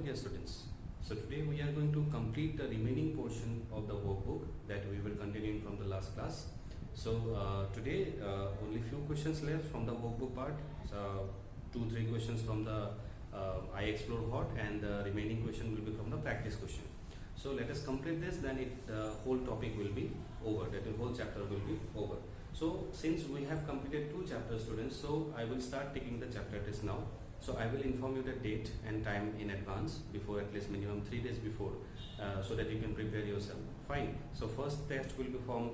dear students. So today we are going to complete the remaining portion of the workbook that we will continue from the last class. So today only few questions left from the workbook part. So 2-3 questions from the I explore hot, and the remaining question will be from the practice question. So let us complete this, then the whole topic will be over, that the whole chapter will be over. So since we have completed 2 chapters, students, so I will start taking the chapter test now. So I will inform you the date and time in advance, before at least minimum 3 days before, so that you can prepare yourself. Fine. So first test will be from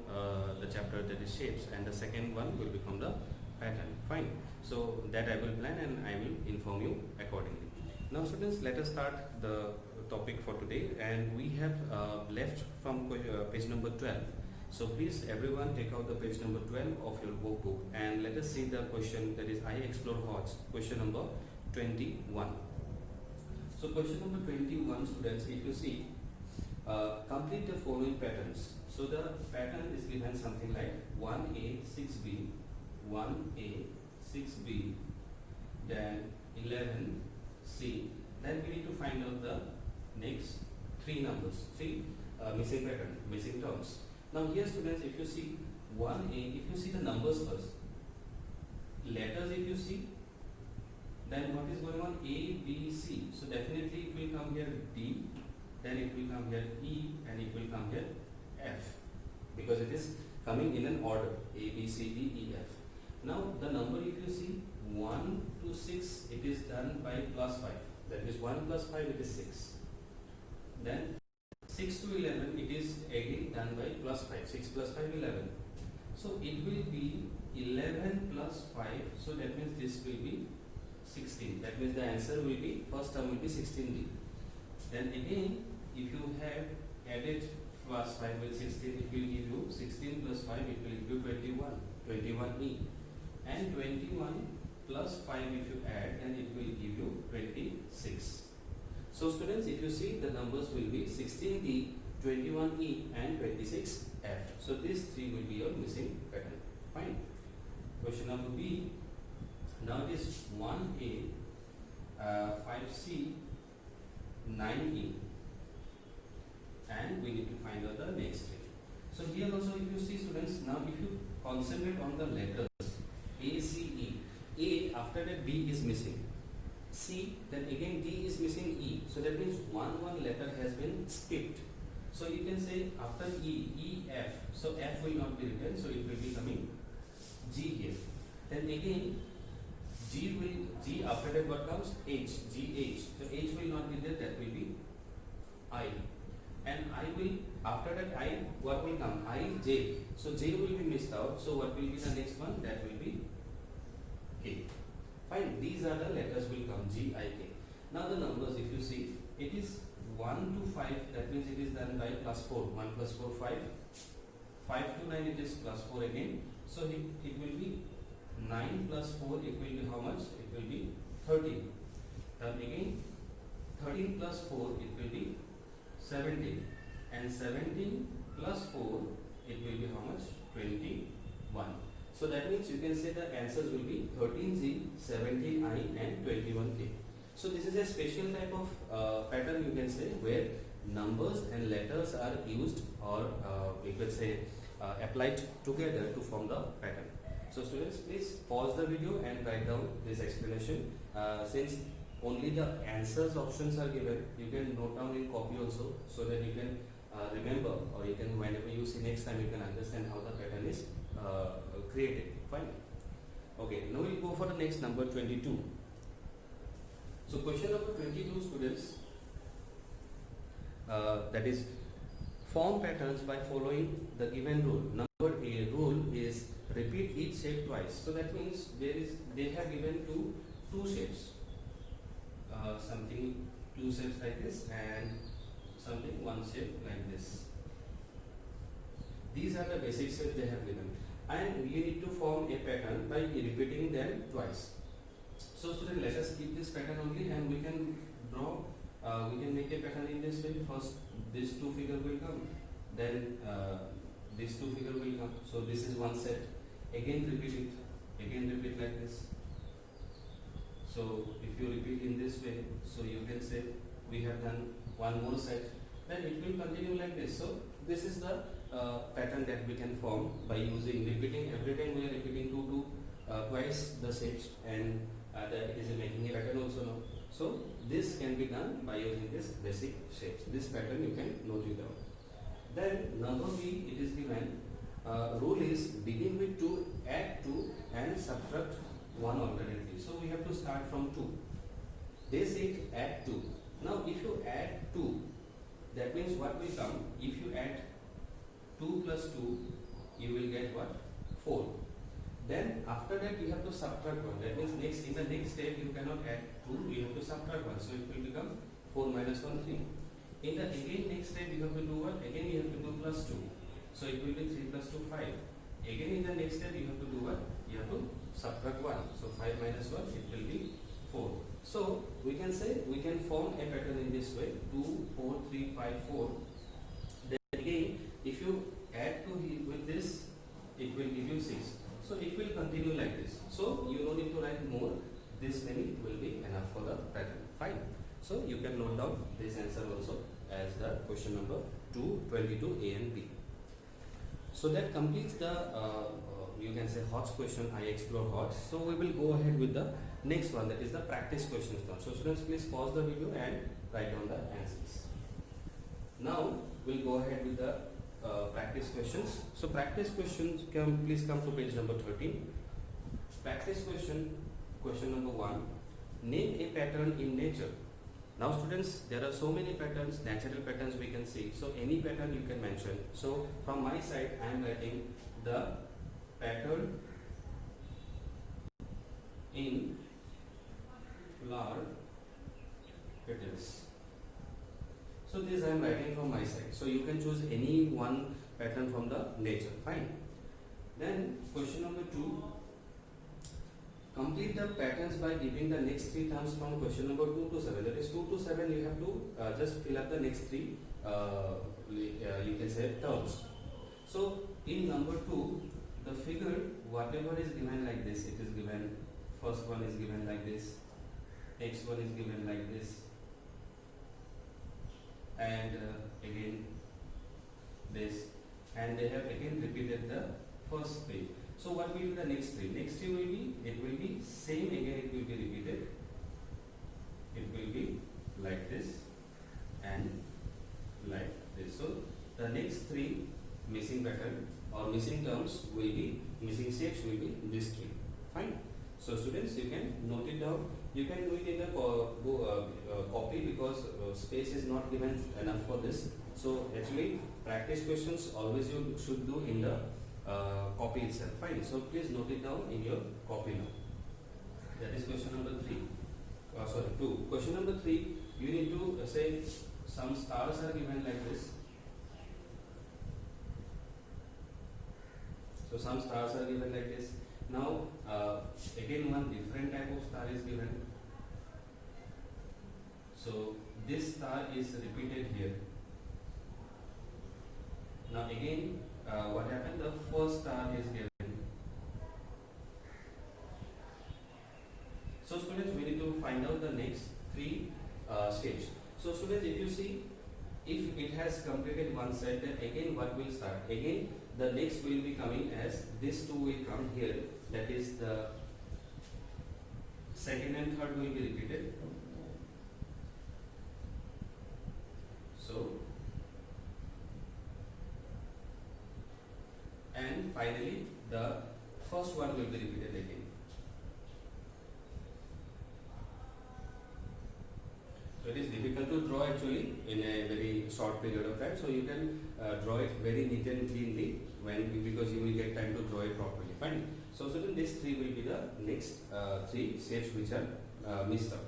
the chapter that is shapes, and the second one will be from the pattern. Fine. So that I will plan and I will inform you accordingly. Now students, let us start the topic for today, and we have left from page number 12. So please everyone take out the page number 12 of your workbook, and let us see the question that is I explore HOTS, question number 21. So question number 21, students, if you see, complete the following patterns. So the pattern is given something like 1A 6B, 1A 6B, then 11C. Then we need to find out the next 3 numbers, 3 missing pattern, missing terms. Now here students, if you see 1A, if you see the numbers first, letters if you see, then what is going on? A, B, C. So definitely it will come here D, then it will come here E, and it will come here F, because it is coming in an order A, B, C, D, E, F. Now the number if you see 1 to 6, it is done by plus 5. That is 1 plus 5, it is 6. Then 6 to 11, it is again done by plus 5. 6 plus 5, 11. So it will be 11 plus 5. So that means this will be 16. That means the answer will be, first term will be 16D. Then again, if you have added plus 5 with 16, it will give you 16 plus 5, it will give you 21. 21E. And 21 plus 5 if you add, then it will give you 26. So students, if you see, the numbers will be 16D, 21E and 26F. So these 3 will be your missing pattern. Fine. Question number B. Now it is 1A, 5C, 9E, and we need to find out the next 3. So here also if you see, students, now if you concentrate on the letters A, C, E. A, after that B is missing. C, then again D is missing E. So that means one letter has been skipped. So you can say after E, E, F. So F will not be written, so it will be coming G here. Then again G after that what comes? H, G, H. So H will not be there, that will be I. And I will, after that I, what will come? I, J. So J will be missed out. So what will be the next one? That will be K. Fine. These are the letters will come G, I, K. Now the numbers, if you see, it is 1 to 5. That means it is done by plus 4. 1 plus 4, 5. 5 to 9, it is plus 4 again. So it will be 9 plus 4, it will be how much? It will be 13. Then again 13 plus 4, it will be 17. And 17 plus 4, it will be how much? 21. So that means you can say the answers will be 13G, 17I and 21K. So this is a special type of pattern, you can say, where numbers and letters are used, or we could say applied together to form the pattern. So students, please pause the video and write down this explanation. Since only the answers options are given, you can note down in copy also, so that you can remember, or you can, whenever you see next time, you can understand how the pattern is created. Fine. Okay, now we'll go for the next number 22. So question number 22, students, that is form patterns by following the given rule. Number A rule is repeat each shape twice. So that means they have given two shapes, something 2 shapes like this, and something 1 shape like this. These are the basic shapes they have given, and you need to form a pattern by repeating them twice. So student, let us keep this pattern only, and we can draw, we can make a pattern in this way. First these 2 figures will come, then these 2 figures will come. So this is one set. Again repeat it, again repeat like this. So if you repeat in this way, so you can say we have done one more set, then it will continue like this. So this is the pattern that we can form by using repeating. Every time we are repeating twice the shapes, and that it is making a pattern also now. So this can be done by using this basic shapes. This pattern you can note it down. Then number B, it is given rule is begin with 2, add 2 and subtract 1 alternately. So we have to start from 2. They said add 2. Now if you add 2, that means what will come? If you add 2 plus 2, you will get what? 4. Then after that you have to subtract 1. That means in the next step you cannot add 2, you have to subtract 1. So it will become 4 minus 1, 3. In the next step you have to do what? Again you have to do plus 2. So it will be 3 plus 2, 5. Again in the next step you have to do what? You have to subtract 1. So 5 minus 1, it will be 4. So we can say we can form a pattern in this way: 2, 4, 3, 5, 4. Then again, if you add 2 with this, it will give you 6. So it will continue like this. So you don't need to write more. This many will be enough for the pattern. Fine. So you can note down this answer also as the question number 222 A and B. So that completes the you can say HOTS question. I explore HOTS. So we will go ahead with the next one, that is the practice questions now. So students, please pause the video and write down the answers. Now we'll go ahead with the practice questions. So practice questions, please come to page number 13. Practice question number 1. Name a pattern in nature. Now students, there are so many patterns, natural patterns we can see. So any pattern you can mention. So from my side, I am writing the pattern in flower petals. So this I am writing from my side. So you can choose any one pattern from the nature. Fine. Then question number 2. Complete the patterns by giving the next 3 terms from question number 2 to 7. That is 2 to 7. You have to just fill up the next 3. You can say terms. So in number 2, the figure whatever is given like this, it is given. First one is given like this. Next one is given like this. And again this, and they have again repeated the first page. So what will be the next 3? Next 3 will be, it will be same again, it will be repeated. It will be like this and like this. So the next 3 missing pattern or missing terms will be, missing shapes will be these 3. Fine. So students, you can note it down. You can do it in the copy because space is not given enough for this. So actually practice questions always you should do in the copy itself. Fine. So please note it down in your copy now. That is question number 3. 2. Question number 3, you need to say some stars are given like this. So some stars are given like this. Now again one different type of star is given. So this star is repeated here. Now again what happened? The first star is given. So students, we need to find out the next 3 shapes. So students, if you see, if it has completed one set, then again what will start? Again the next will be coming as this 2 will come here. That is the second and third will be repeated. So and finally the first one will be repeated again. So it is difficult to draw actually in a very short period of time. So you can draw it very neat and cleanly because you will get time to draw it properly. Fine. So students, these 3 will be the next 3 shapes which are missed out.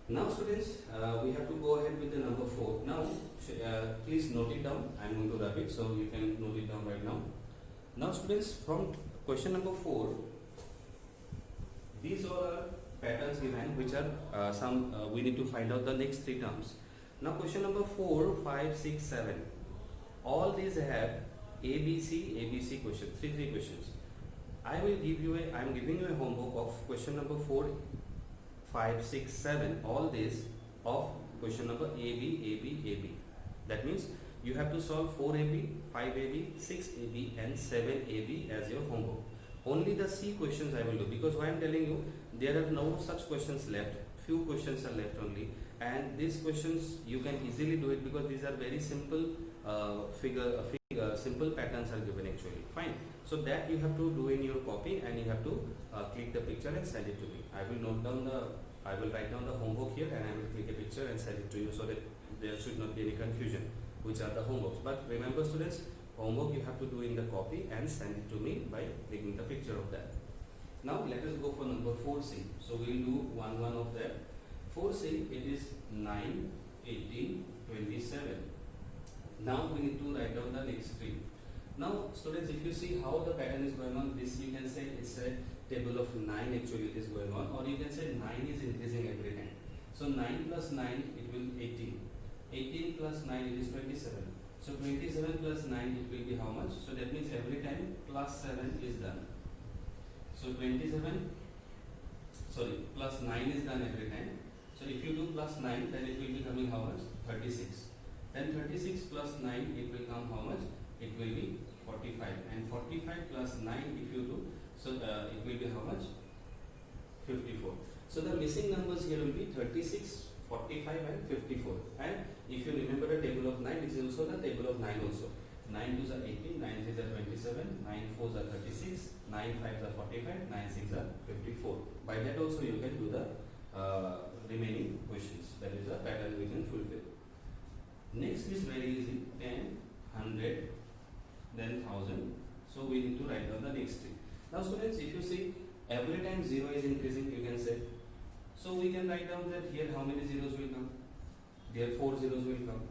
Now students, we have to go ahead with the number 4. Now please note it down. I am going to wrap it, so you can note it down right now. Now students, from question number 4, these all are patterns given which are we need to find out the next 3 terms. Now question number 4, 5, 6, 7, all these have ABC questions, 3 questions. I am giving you a homework of question number 4, 5, 6, 7, all these of question number AB, AB, AB. That means you have to solve 4AB, 5AB, 6AB and 7AB as your homework. Only the C questions I will do, because why I am telling you, there are no such questions left. Few questions are left only, and these questions you can easily do it because these are very simple simple patterns are given actually. Fine. So that you have to do in your copy, and you have to click the picture and send it to me. I will write down the homework here, and I will click a picture and send it to you, so that there should not be any confusion which are the homeworks. But remember students, homework you have to do in the copy and send it to me by clicking the picture of that. Now let us go for number 4C. So we will do one of that. 4C, it is 9, 18, 27. Now we need to write down the next three. Now students, if you see how the pattern is going on, this you can say it's a table of 9 actually it is going on, or you can say 9 is increasing every time. So 9 plus 9 it will 18. 18 plus 9 it is 27. So 27 plus 9 it will be how much? So that means every time plus 7 is done. So 9 is done every time. So if you do plus 9, then it will be coming how much? 36. Then 36 plus 9 it will come how much? It will be 45. And 45 plus 9 if you do, so it will be how much? 54. So the missing numbers here will be 36, 45 and 54. And if you remember the table of 9, it is also the table of 9 also. 9 2s are 18, 9 3s are 27, 9 4s are 36, 9 5s are 45, 9 6s are 54. By that also you can do the remaining questions. That is a pattern we can fulfill. Next is very easy. 10, 100, then 1000. So we need to write down the next three. Now students, if you see every time 0 is increasing, you can say. So we can write down that here how many zeros will come? There 4 zeros will come.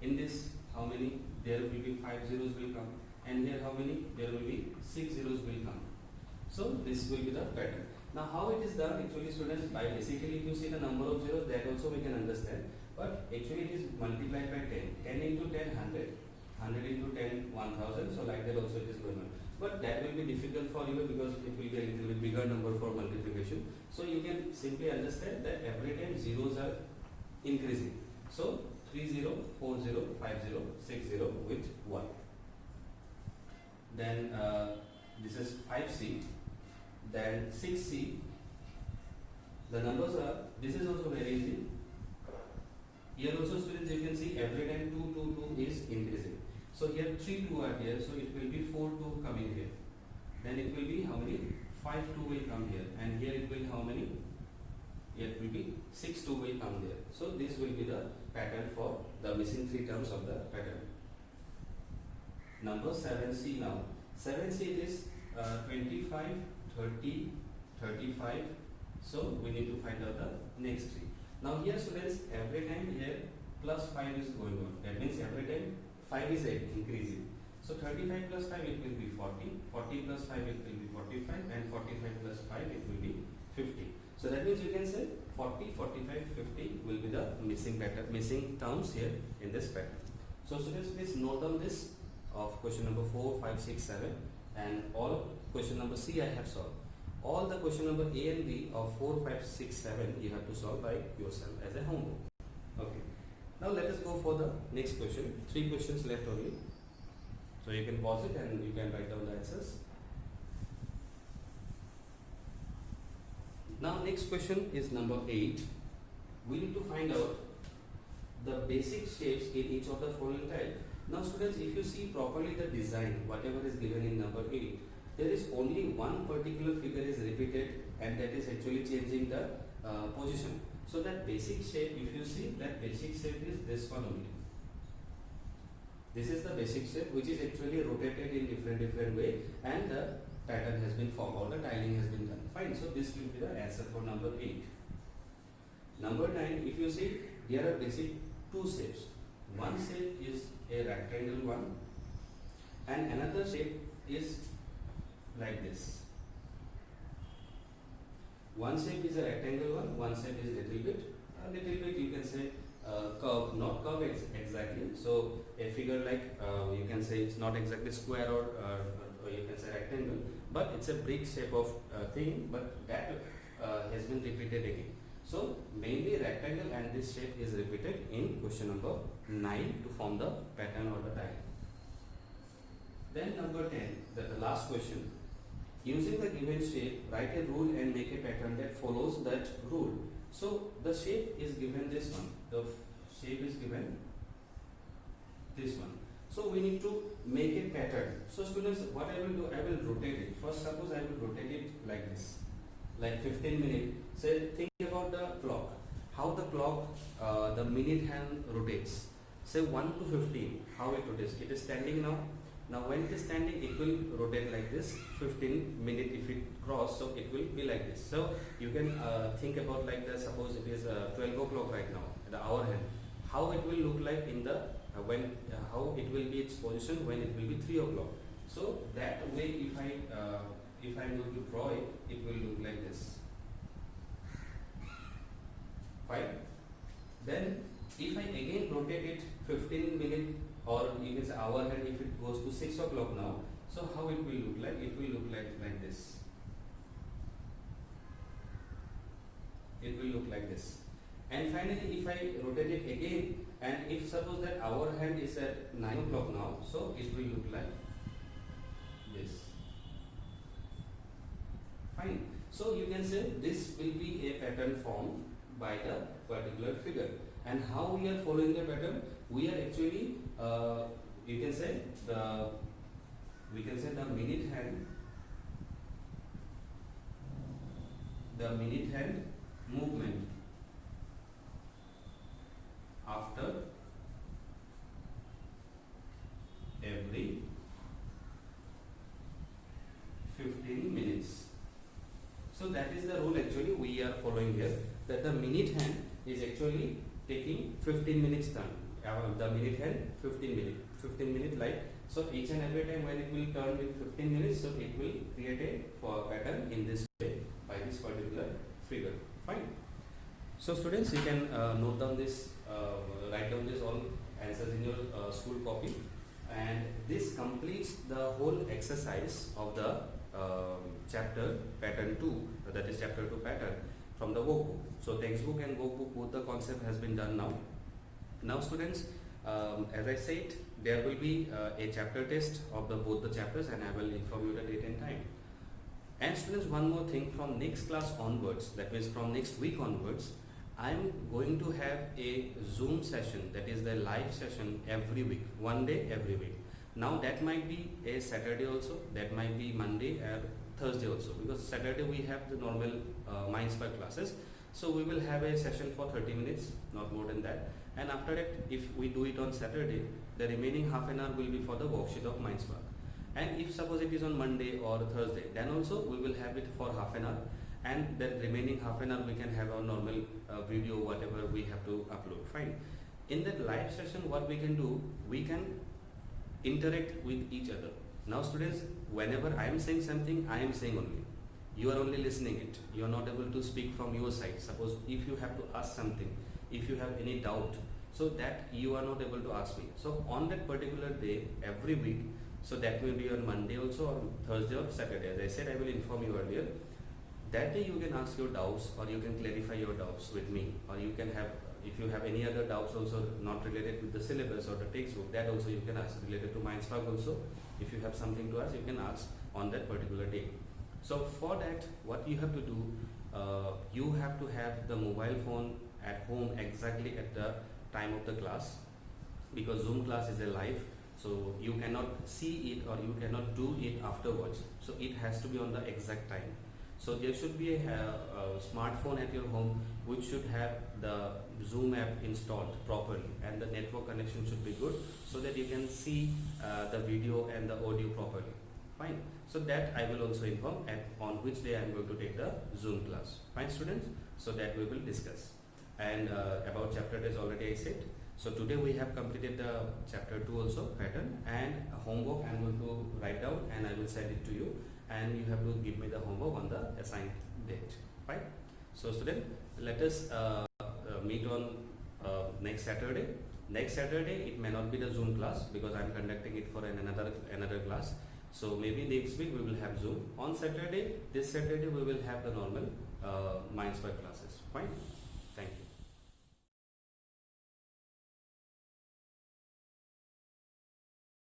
In this how many? There will be 5 zeros will come. And here how many? There will be 6 zeros will come. So this will be the pattern. Now how it is done actually students, by basically if you see the number of zeros, that also we can understand. But actually it is multiplied by 10. 10 into 10, 100. 100 into 10, 1000. So like that also it is going on. But that will be difficult for you because it will be a little bit bigger number for multiplication. So you can simply understand that every time zeros are increasing. So 30, 40, 50, 60 with 1. Then this is 5C. Then 6C. The numbers are, this is also very easy. Here also students, you can see every time 2, 2, 2 is increasing. So here 3 2 are here, so it will be 4 2 coming here. Then it will be how many? 5 2 will come here, and here it will how many? Here it will be 6 2 will come there. So this will be the pattern for the missing 3 terms of the pattern. Number 7C now. 7C is 25, 30, 35. So we need to find out the next 3. Now here students, every time here plus 5 is going on. That means every time 5 is increasing. So 35 plus 5 it will be 40, 40 plus 5 it will be 45, and 45 plus 5 it will be 50. So that means you can say 40, 45, 50 will be the missing pattern, missing terms here in this pattern. So students, please note down this of question number 4, 5, 6, 7, and all question number C I have solved. All the question number A and B of 4, 5, 6, 7 you have to solve by yourself as a homework. Okay. Now let us go for the next question. 3 questions left only. So you can pause it and you can write down the answers. Now next question is number 8. We need to find out the basic shapes in each of the following tile. Now students, if you see properly the design, whatever is given in number 8, there is only one particular figure is repeated, and that is actually changing the position. So that basic shape, if you see, that basic shape is this one only. This is the basic shape which is actually rotated in different way, and the pattern has been formed or the tiling has been done. Fine. So this will be the answer for number 8. Number 9, if you see, there are basic 2 shapes. One shape is a rectangle one, and another shape is like this. One shape is a rectangle one shape is a little bit you can say curve, not curve exactly. So a figure like you can say it's not exactly square or you can say rectangle, but it's a brick shape of thing, but that has been repeated again. So mainly rectangle and this shape is repeated in question number 9 to form the pattern or the diagram. Then number 10, the last question. Using the given shape, write a rule and make a pattern that follows that rule. So the shape is given this one. The shape is given this one. So we need to make a pattern. So students, what I will do, I will rotate it. First, suppose I will rotate it like this, like 15 minutes. Say, think about the clock. How the clock, the minute hand rotates. Say 1 to 15. How it rotates? It is standing now. Now when it is standing, it will rotate like this. 15 minutes if it cross, so it will be like this. So you can think about like this. Suppose it is 12 o'clock right now, the hour hand. How it will look like in the how it will be its position when it will be 3 o'clock. So that way, if I'm going to draw it, it will look like this. Fine. Then if I again rotate it 15 minutes, or you can say hour hand, if it goes to 6 o'clock now, so how it will look like? It will look like this. It will look like this. And finally, if I rotate it again, and if suppose that hour hand is at 9 o'clock now, so it will look like this. Fine. So you can say this will be a pattern formed by the particular figure. And how we are following the pattern? We are actually, you can say the minute hand movement after every 15 minutes. So that is the rule actually we are following here, that the minute hand is actually taking 15 minutes turn. The minute hand 15 minutes like, so each and every time when it will turn with 15 minutes, so it will create a pattern in this way by this particular figure. Fine. So students, you can note down this, write down this all answers in your school copy, and this completes the whole exercise of the chapter pattern 2, that is chapter 2 pattern from the workbook. So textbook and workbook, both the concept has been done now. Now students, as I said, there will be a chapter test of both the chapters, and I will inform you the date and time. And students, one more thing, from next class onwards, that means from next week onwards, I am going to have a Zoom session, that is the live session every week, one day every week. Now that might be a Saturday also, that might be Monday or Thursday also, because Saturday we have the normal Mindspark classes. So we will have a session for 30 minutes, not more than that. And after that, if we do it on Saturday, the remaining half an hour will be for the worksheet of Mindspark. And if suppose it is on Monday or Thursday, then also we will have it for half an hour, and the remaining half an hour we can have our normal video, whatever we have to upload. Fine. In that live session, what we can do, we can interact with each other. Now students, whenever I am saying something, I am saying only. You are only listening it. You are not able to speak from your side. Suppose if you have to ask something, if you have any doubt, so that you are not able to ask me. So on that particular day, every week, so that will be on Monday also, or Thursday or Saturday. As I said, I will inform you earlier. That day you can ask your doubts, or you can clarify your doubts with me, or you can have, if you have any other doubts also not related with the syllabus or the textbook, that also you can ask related to Mindspark also. If you have something to ask, you can ask on that particular day. So for that, what you have to do, you have to have the mobile phone at home exactly at the time of the class, because Zoom class is a live, so you cannot see it or you cannot do it afterwards. So it has to be on the exact time. So there should be a smartphone at your home which should have the Zoom app installed properly, and the network connection should be good, so that you can see the video and the audio properly. Fine. So that I will also inform on which day I am going to take the Zoom class. Fine students. So that we will discuss. And about chapter test already I said. So today we have completed the chapter 2 also, pattern, and homework I am going to write down and I will send it to you, and you have to give me the homework on the assigned date. Fine. So student, let us meet on next Saturday. Next Saturday it may not be the Zoom class because I am conducting it for another class. So maybe next week we will have Zoom. On Saturday, this Saturday we will have the normal Mindspark classes. Fine.